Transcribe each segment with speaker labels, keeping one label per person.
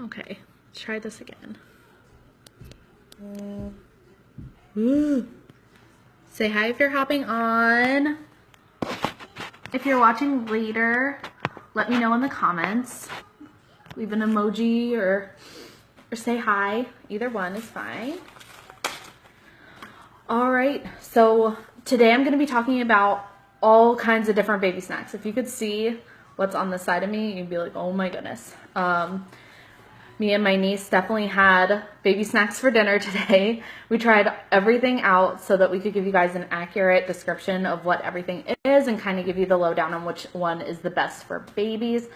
Speaker 1: Okay, let's try this again. Say hi if you're hopping on. If you're watching later, let me know in the comments. Leave an emoji or say hi. Either one is fine. All right, so today I'm going to be talking about all kinds of different baby snacks. If you could see what's on the side of me, you'd be like, oh my goodness. Me and my niece definitely had baby snacks for dinner today. We tried everything out so that we could give you guys an accurate description of what everything is and kind of give you the lowdown on which one is the best for babies.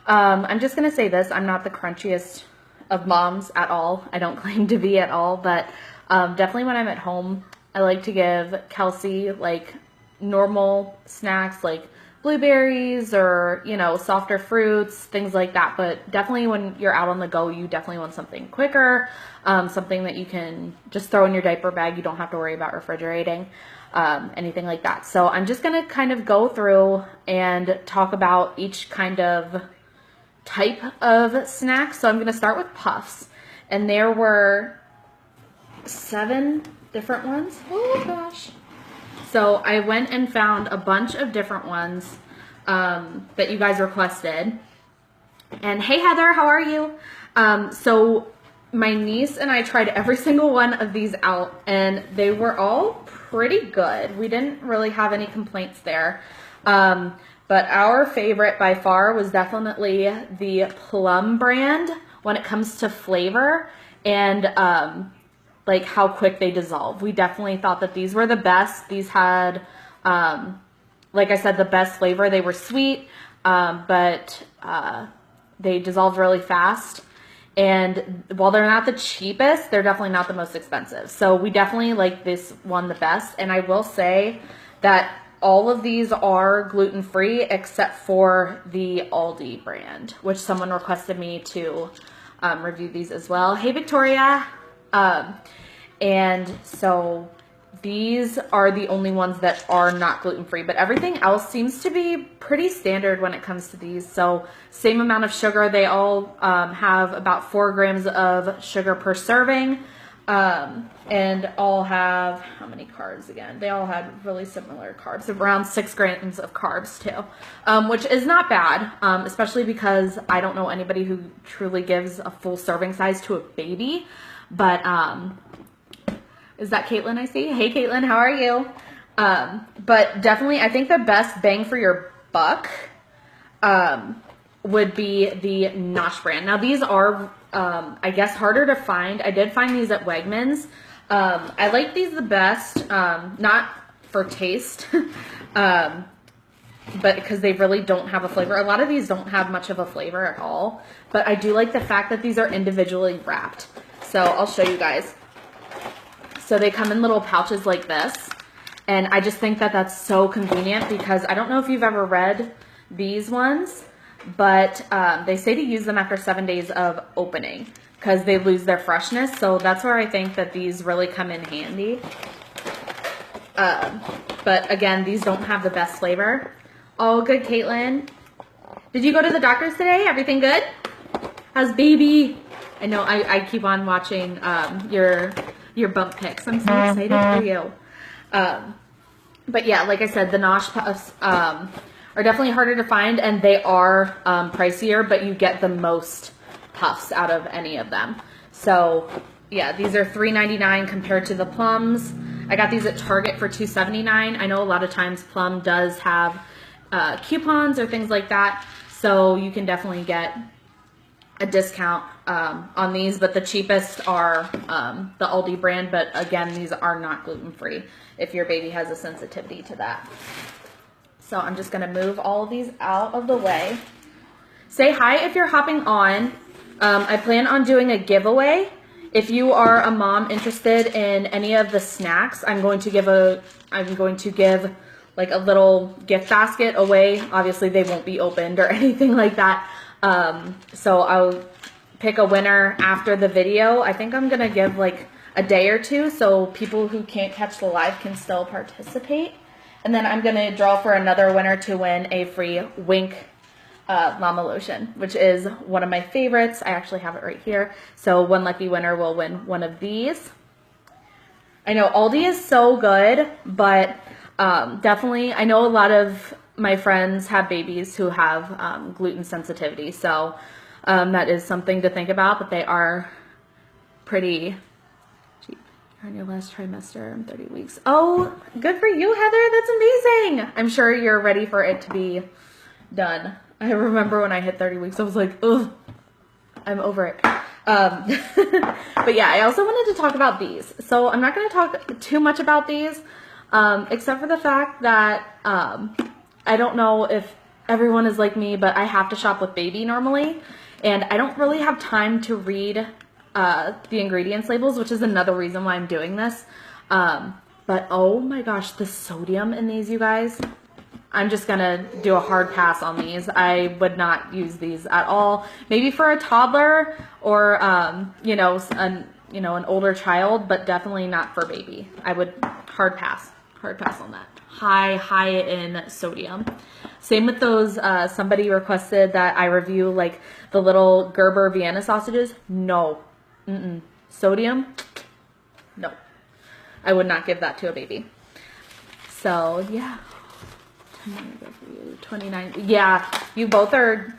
Speaker 1: I'm just going to say this, I'm not the crunchiest of moms at all. I don't claim to be at all, but definitely when I'm at home, I like to give Kelsey like normal snacks like blueberries or, you know, softer fruits, things like that. But definitely when you're out on the go, you definitely want something quicker, something that you can just throw in your diaper bag. You don't have to worry about refrigerating, anything like that. So I'm just going to kind of go through and talk about each kind of type of snack. So I'm going to start with puffs. And there were 7 different ones. Oh gosh. So I went and found a bunch of different ones that you guys requested. And hey Heather, how are you? So my niece and I tried every single one of these out and they were all pretty good. We didn't really have any complaints there. But our favorite by far was definitely the Plum brand when it comes to flavor and like how quick they dissolve. We definitely thought that these were the best. These had, like I said, the best flavor. They were sweet, but they dissolved really fast. And while they're not the cheapest, they're definitely not the most expensive. So we definitely like this one the best. And I will say that all of these are gluten-free except for the Aldi brand, which someone requested me to review these as well. Hey, Victoria. And so these are the only ones that are not gluten-free, but everything else seems to be pretty standard when it comes to these. So same amount of sugar. They all have about 4 grams of sugar per serving, and all have, how many carbs again? They all had really similar carbs, around 6 grams of carbs too, which is not bad, especially because I don't know anybody who truly gives a full serving size to a baby. But is that Caitlin I see? Hey Caitlin, how are you? But definitely I think the best bang for your buck would be the Nosh brand. Now these are I guess harder to find. I did find these at Wegmans. I like these the best, not for taste, but because they really don't have a flavor. A lot of these don't have much of a flavor at all, but I do like the fact that these are individually wrapped. So I'll show you guys. So they come in little pouches like this. And I just think that that's so convenient because I don't know if you've ever read these ones, but they say to use them after 7 days of opening because they lose their freshness. So that's where I think that these really come in handy. But again, these don't have the best flavor. Oh, good, Caitlin. Did you go to the doctor's today? Everything good? How's baby? I know I keep on watching your bump pics. I'm so excited for you. But yeah, like I said, the Nosh puffs are definitely harder to find, and they are pricier, but you get the most puffs out of any of them. So yeah, these are $3.99 compared to the Plums. I got these at Target for $2.79. I know a lot of times Plum does have coupons or things like that, so you can definitely get a discount on these, but the cheapest are the Aldi brand, but again, these are not gluten-free if your baby has a sensitivity to that. So I'm just gonna move all of these out of the way. Say hi if you're hopping on. I plan on doing a giveaway. If you are a mom interested in any of the snacks, I'm going to give like a little gift basket away. Obviously they won't be opened or anything like that. So I'll pick a winner after the video. I think I'm gonna give like a day or two so people who can't catch the live can still participate. And then I'm gonna draw for another winner to win a free Wink Llama Lotion, which is one of my favorites. I actually have it right here. So one lucky winner will win one of these. I know Aldi is so good, but definitely, I know a lot of my friends have babies who have gluten sensitivity, so that is something to think about, but they are pretty cheap. You're on your last trimester in 30 weeks. Oh, good for you, Heather. That's amazing. I'm sure you're ready for it to be done. I remember when I hit 30 weeks, I was like, ugh, I'm over it. But yeah, I also wanted to talk about these. So I'm not going to talk too much about these, except for the fact that I don't know if everyone is like me, but I have to shop with baby normally, and I don't really have time to read the ingredients labels, which is another reason why I'm doing this. But oh my gosh, the sodium in these, you guys. I'm just gonna do a hard pass on these. I would not use these at all. Maybe for a toddler or you know, an older child, but definitely not for baby. I would hard pass on that. High in sodium. Same with those. Somebody requested that I review like the little Gerber Vienna sausages. No, sodium. No, I would not give that to a baby. So yeah. 29. Yeah, you both are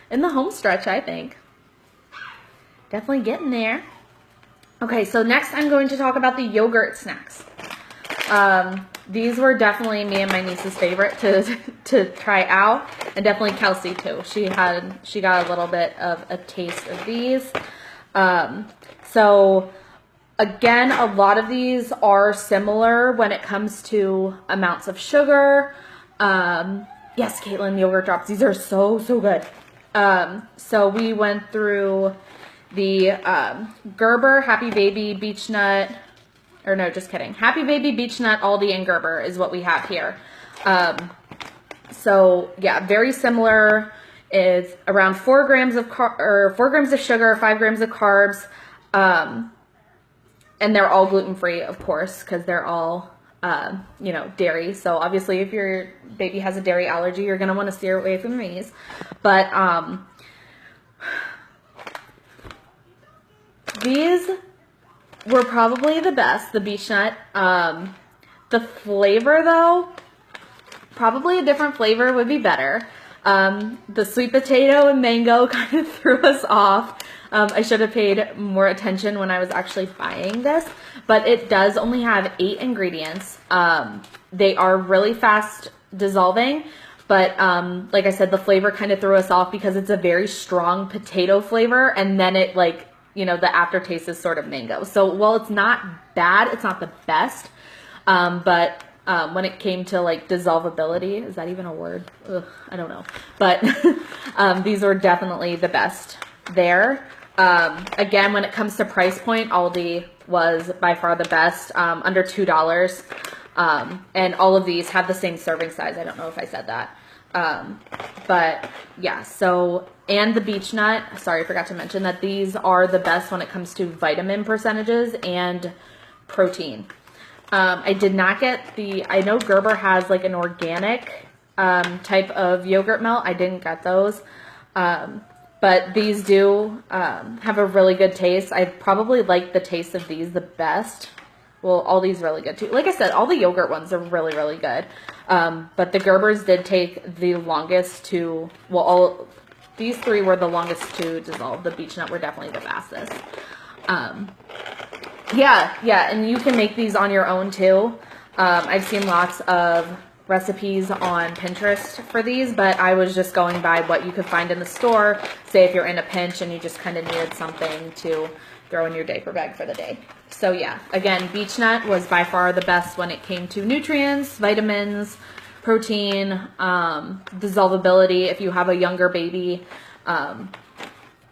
Speaker 1: in the home stretch, I think. Definitely getting there. Okay, so next I'm going to talk about the yogurt snacks. These were definitely me and my niece's favorite to try out, and definitely Kelsey too. She got a little bit of a taste of these. So again, a lot of these are similar when it comes to amounts of sugar. Yes, Caitlin, yogurt drops. These are so good. So we went through the Gerber, Happy Baby, Beech Nut, or no, just kidding. Happy Baby, Beech Nut, Aldi, and Gerber is what we have here. So yeah, very similar. It's around 4 grams of 4 grams of sugar, 5 grams of carbs, and they're all gluten-free, of course, because they're all you know, dairy. So obviously if your baby has a dairy allergy, you're going to want to steer away from these. But these were probably the best, the beech nut. The flavor though, probably a different flavor would be better. The sweet potato and mango kind of threw us off. I should have paid more attention when I was actually buying this, but it does only have 8 ingredients. They are really fast dissolving, but like I said, the flavor kind of threw us off because it's a very strong potato flavor, and then it, like, you know, the aftertaste is sort of mango. So while it's not bad, it's not the best, but when it came to like dissolvability, is that even a word? Ugh, I don't know. But these were definitely the best there. Again, when it comes to price point, Aldi was by far the best, under $2. And all of these have the same serving size. I don't know if I said that. But yeah, so, and the beech nut, sorry, I forgot to mention that these are the best when it comes to vitamin percentages and protein. I did not get I know Gerber has like an organic type of yogurt melt. I didn't get those. But these do have a really good taste. I probably like the taste of these the best. Well, all these really good too. Like I said, all the yogurt ones are really, really good. But the Gerbers did take the longest to, well, these 3 were the longest to dissolve. The beech nut were definitely the fastest. Yeah, and you can make these on your own too. I've seen lots of recipes on Pinterest for these, but I was just going by what you could find in the store. Say if you're in a pinch and you just kind of needed something to throw in your diaper bag for the day. So yeah, again, beech nut was by far the best when it came to nutrients, vitamins, protein, dissolvability if you have a younger baby,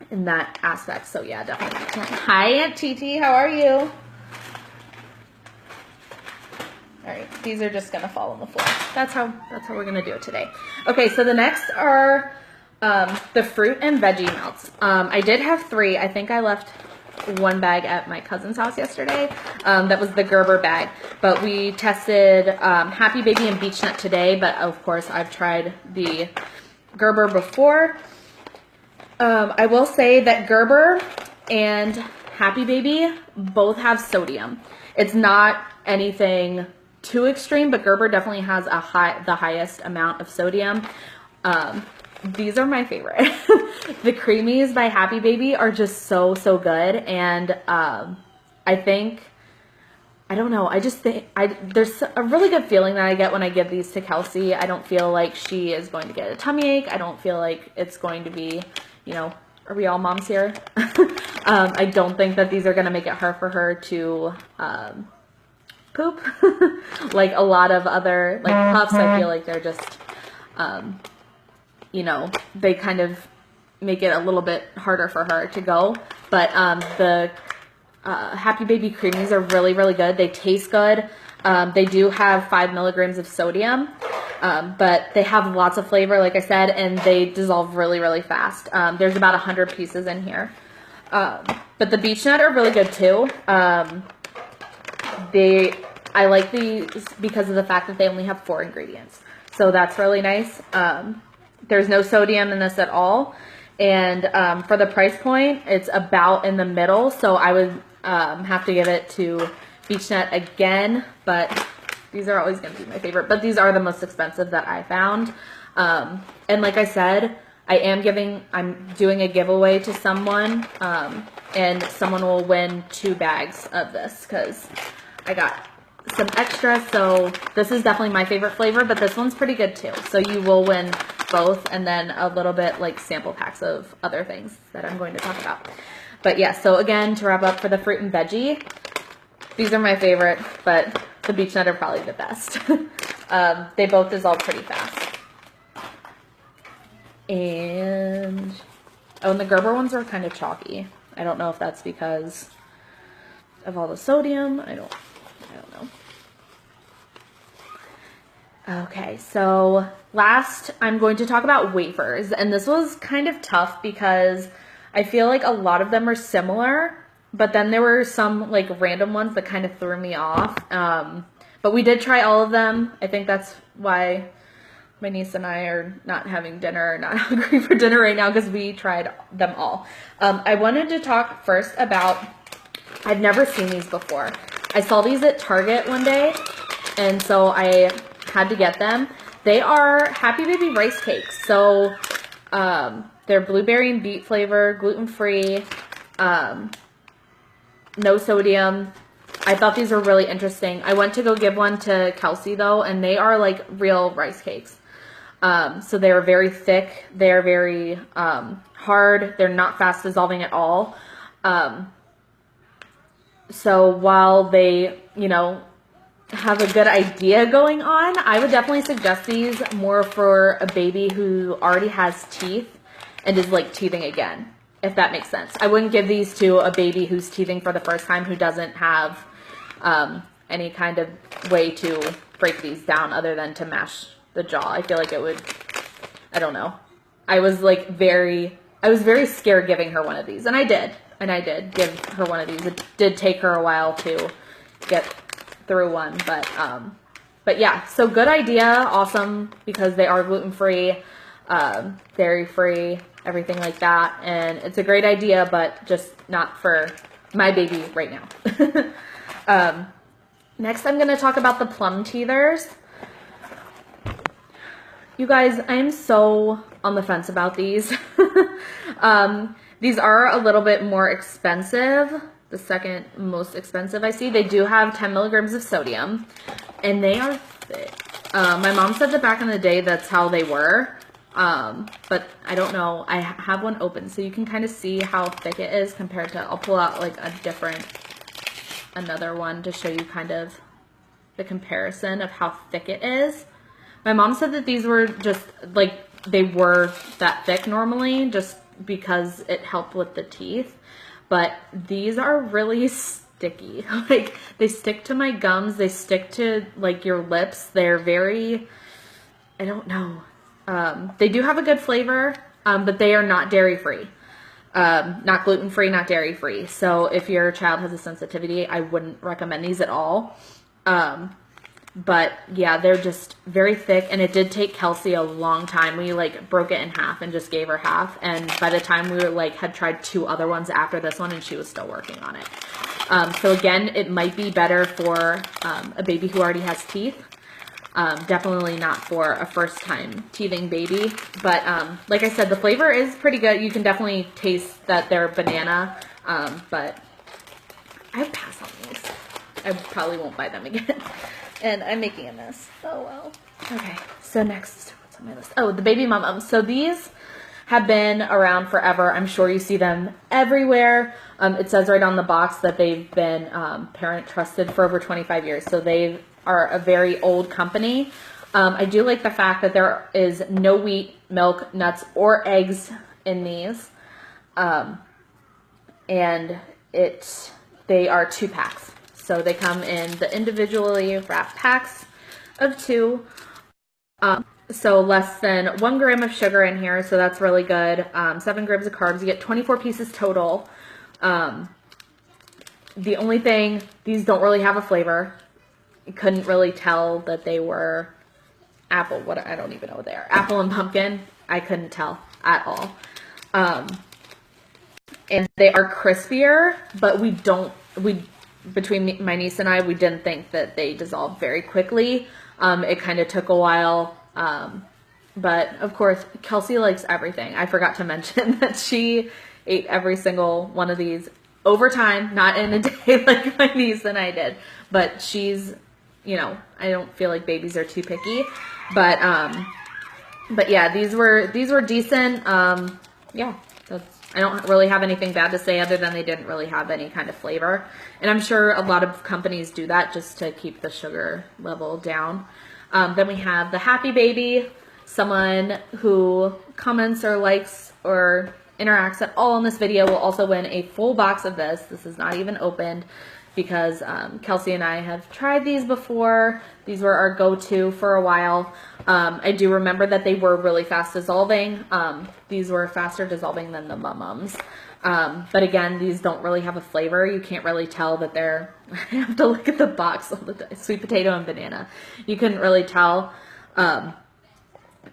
Speaker 1: in that aspect. So yeah, definitely. Hi, Aunt Titi, how are you? All right, these are just gonna fall on the floor. That's how we're gonna do it today. Okay, so the next are the fruit and veggie melts. I did have 3. I think I left 1 bag at my cousin's house yesterday. That was the Gerber bag. But we tested Happy Baby and Beech Nut today. But of course, I've tried the Gerber before. I will say that Gerber and Happy Baby both have sodium. It's not anything too extreme, but Gerber definitely has the highest amount of sodium. These are my favorite. The creamies by Happy Baby are just so good, and I think, I don't know, I just think there's a really good feeling that I get when I give these to Kelsey. I don't feel like she is going to get a tummy ache. I don't feel like it's going to be, you know, are we all moms here? I don't think that these are going to make it hard for her to poop. Like a lot of other, like puffs, I feel like they're just, you know, they kind of make it a little bit harder for her to go. But the Happy Baby creamies are really good. They taste good. They do have 5 milligrams of sodium, but they have lots of flavor, like I said, and they dissolve really fast. There's about 100 pieces in here. But the beech nut are really good too. I like these because of the fact that they only have 4 ingredients. So that's really nice. There's no sodium in this at all. And for the price point, it's about in the middle. So I would have to give it to beech nut again, but these are always going to be my favorite. But these are the most expensive that I found. And like I said, I'm doing a giveaway to someone, and someone will win 2 bags of this because I got some extra. So this is definitely my favorite flavor, but this one's pretty good too. So you will win both, and then a little bit like sample packs of other things that I'm going to talk about. But yeah, so again, to wrap up for the fruit and veggie, these are my favorite, but the beech nut are probably the best. They both dissolve pretty fast. And the Gerber ones are kind of chalky. I don't know if that's because of all the sodium. I don't know. Okay, so last I'm going to talk about wafers, and this was kind of tough because I feel like a lot of them are similar, but then there were some like random ones that kind of threw me off. But we did try all of them. I think that's why my niece and I are not having dinner, or not hungry for dinner right now, because we tried them all. I wanted to talk first about, I've never seen these before. I saw these at Target one day, and so I had to get them. They are Happy Baby rice cakes. So they're blueberry and beet flavor, gluten-free, no sodium. I thought these were really interesting. I went to go give one to Kelsey though, and they are like real rice cakes. So they're very thick. They're very hard. They're not fast dissolving at all. So while they, you know, have a good idea going on, I would definitely suggest these more for a baby who already has teeth and is like teething again, if that makes sense. I wouldn't give these to a baby who's teething for the first time, who doesn't have any kind of way to break these down other than to mash the jaw. I feel like it would, I don't know. I was very scared giving her one of these, and I did give her one of these. It did take her a while to get through one, but yeah, so good idea, awesome, because they are gluten-free, dairy-free, everything like that, and it's a great idea, but just not for my baby right now. Next, I'm going to talk about the plum teethers. You guys, I am so on the fence about these. These are a little bit more expensive. The second most expensive I see. They do have 10 milligrams of sodium, and they are thick. My mom said that back in the day that's how they were, but I don't know. I have one open, so you can kind of see how thick it is compared to, I'll pull out like another one to show you kind of the comparison of how thick it is. My mom said that these were just like, they were that thick normally, just because it helped with the teeth. But these are really sticky. Like, they stick to my gums. They stick to, like, your lips. They're very, I don't know. They do have a good flavor, but they are not dairy-free. Not gluten-free, not dairy-free. So if your child has a sensitivity, I wouldn't recommend these at all. But yeah, they're just very thick, and it did take Kelsey a long time. We like broke it in half and just gave her half, and by the time we were like had tried 2 other ones after this one, and she was still working on it. So again, it might be better for a baby who already has teeth. Definitely not for a first time teething baby, but like I said, the flavor is pretty good. You can definitely taste that they're banana, but I would pass on these. I probably won't buy them again. And I'm making a mess. Oh well. Okay, so next, what's on my list? Oh, the baby mum-ums. So these have been around forever. I'm sure you see them everywhere. It says right on the box that they've been parent trusted for over 25 years. So they are a very old company. I do like the fact that there is no wheat, milk, nuts, or eggs in these. And they are 2 packs. So they come in the individually wrapped packs of 2. So less than 1 gram of sugar in here, so that's really good. 7 grams of carbs. You get 24 pieces total. The only thing, these don't really have a flavor. You couldn't really tell that they were apple. I don't even know what they are. Apple and pumpkin. I couldn't tell at all. And they are crispier, but between my niece and I, we didn't think that they dissolved very quickly. It kind of took a while. But of course, Kelsey likes everything. I forgot to mention that she ate every single one of these over time, not in a day like my niece and I did. But she's, I don't feel like babies are too picky. But yeah, these were decent. Yeah, I don't really have anything bad to say other than they didn't really have any kind of flavor. And I'm sure a lot of companies do that just to keep the sugar level down. Then we have the Happy Baby. Someone who comments or likes or interacts at all in this video will also win a full box of this. This is not even opened because Kelsey and I have tried these before. These were our go-to for a while. I do remember that they were really fast dissolving. These were faster dissolving than the Mum-Mums. But again, these don't really have a flavor. You can't really tell that they're, I have to look at the box all the time. Sweet potato and banana. You couldn't really tell.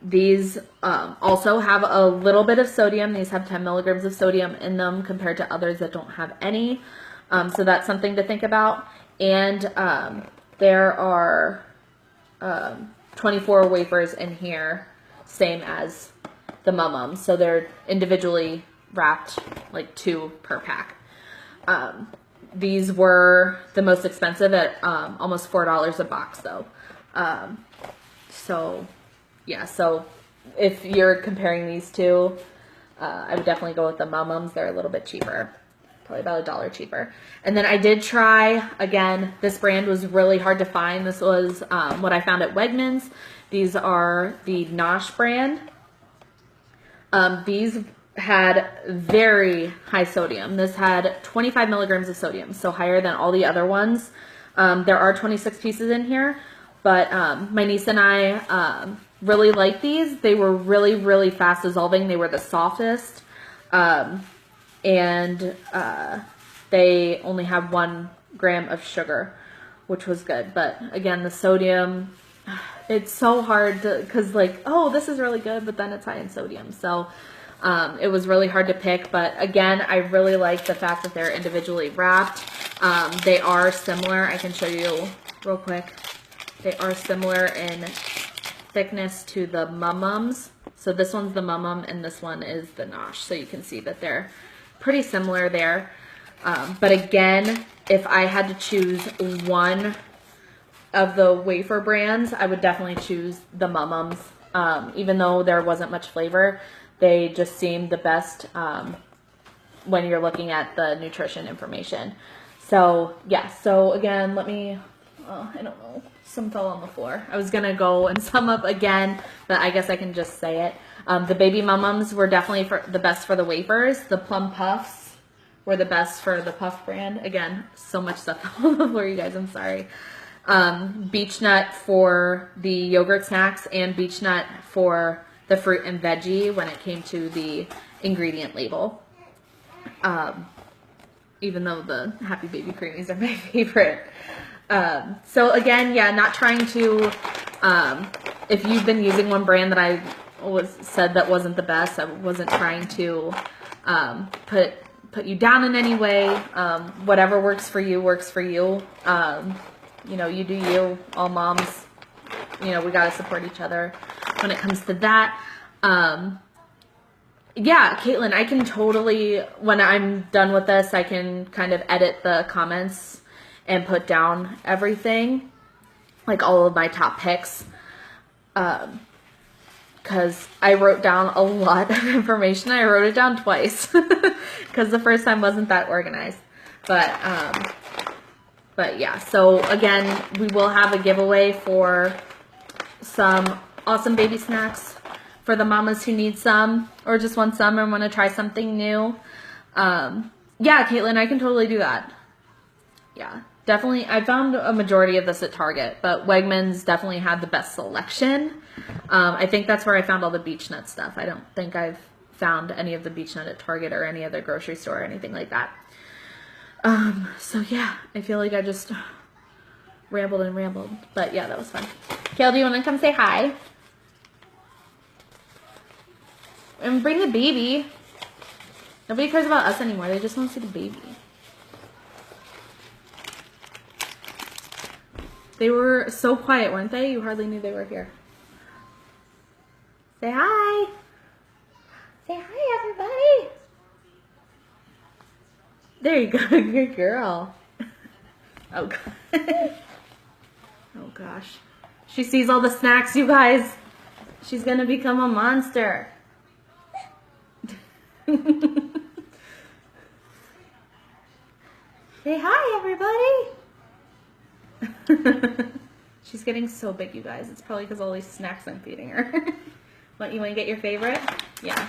Speaker 1: These also have a little bit of sodium. These have 10 milligrams of sodium in them compared to others that don't have any. So that's something to think about. And there are 24 wafers in here, same as the Mum-Mums. So they're individually wrapped, like 2 per pack. These were the most expensive at almost $4 a box though. So yeah, so if you're comparing these 2, I would definitely go with the Mum-Mums. They're a little bit cheaper, probably about $1 cheaper. And then I did try, again, this brand was really hard to find. This was what I found at Wegmans. These are the Nosh brand. These had very high sodium. This had 25 milligrams of sodium, so higher than all the other ones. There are 26 pieces in here, but my niece and I really like these. They were really, really fast dissolving. They were the softest, and they only have 1 gram of sugar, which was good. But again, the sodium, it's so hard to, because like, oh, this is really good, but then it's high in sodium. So it was really hard to pick. But again, I really like the fact that they're individually wrapped. They are similar. I can show you real quick. They are similar in thickness to the Mum-Mums. So this one's the Mum-Mum and this one is the Nosh. So you can see that they're pretty similar there. But again, if I had to choose one of the wafer brands, I would definitely choose the Mum-Mums. Even though there wasn't much flavor, they just seemed the best when you're looking at the nutrition information. So yeah, so again, let me, I don't know, some fell on the floor. I was gonna go and sum up again, but I guess I can just say it. The baby Mum-Mums were definitely the best for the wafers. The Plum Puffs were the best for the Puff brand. Again, so much stuff on the floor, you guys, I'm sorry. Beech Nut for the yogurt snacks and Beech Nut for the fruit and veggie when it came to the ingredient label. Even though the Happy Baby Creamies are my favorite. So again, yeah, not trying to, if you've been using one brand that I said that wasn't the best, I wasn't trying to put you down in any way. Whatever works for you works for you. You know, you do you. All moms, you know, we got to support each other when it comes to that. Yeah, Caitlin, I can totally, when I'm done with this, I can kind of edit the comments and put down everything, like all of my top picks, because I wrote down a lot of information. I wrote it down twice because the first time wasn't that organized. But yeah, so again, we will have a giveaway for some awesome baby snacks for the mamas who need some or just want some and want to try something new. Yeah, Caitlin, I can totally do that. Yeah, definitely. I found a majority of this at Target, but Wegmans definitely had the best selection. I think that's where I found all the beech nut stuff. I don't think I've found any of the beech nut at Target or any other grocery store or anything like that. So yeah, I feel like I just rambled and rambled, but yeah, that was fun. Kale, do you want to come say hi? And bring the baby. Nobody cares about us anymore. They just want to see the baby. They were so quiet, weren't they? You hardly knew they were here. Say hi. Say hi, everybody. There you go. Good girl. Oh, God. Oh, gosh. She sees all the snacks, you guys. She's going to become a monster. Say hi, everybody. She's getting so big, you guys. It's probably because all these snacks I'm feeding her. You want to get your favorite? Yeah.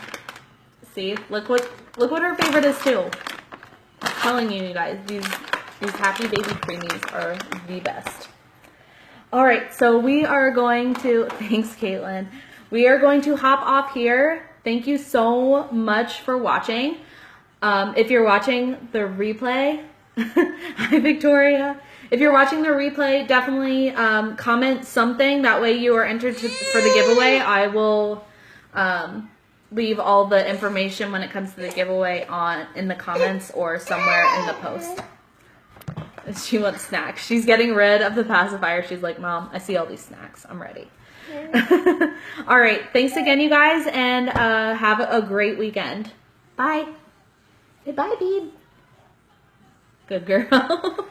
Speaker 1: See, look what her favorite is too. I'm telling you, guys, these Happy Baby Creamies are the best. All right, so we are going to. Thanks, Caitlin. We are going to hop off here. Thank you so much for watching. If you're watching the replay, hi Victoria. If you're watching the replay, definitely comment something. That way you are entered for the giveaway. I will leave all the information when it comes to the giveaway in the comments or somewhere in the post. She wants snacks. She's getting rid of the pacifier. She's like, Mom, I see all these snacks. I'm ready. All right. Thanks again, you guys, and have a great weekend. Bye. Say bye, Beeb. Good girl.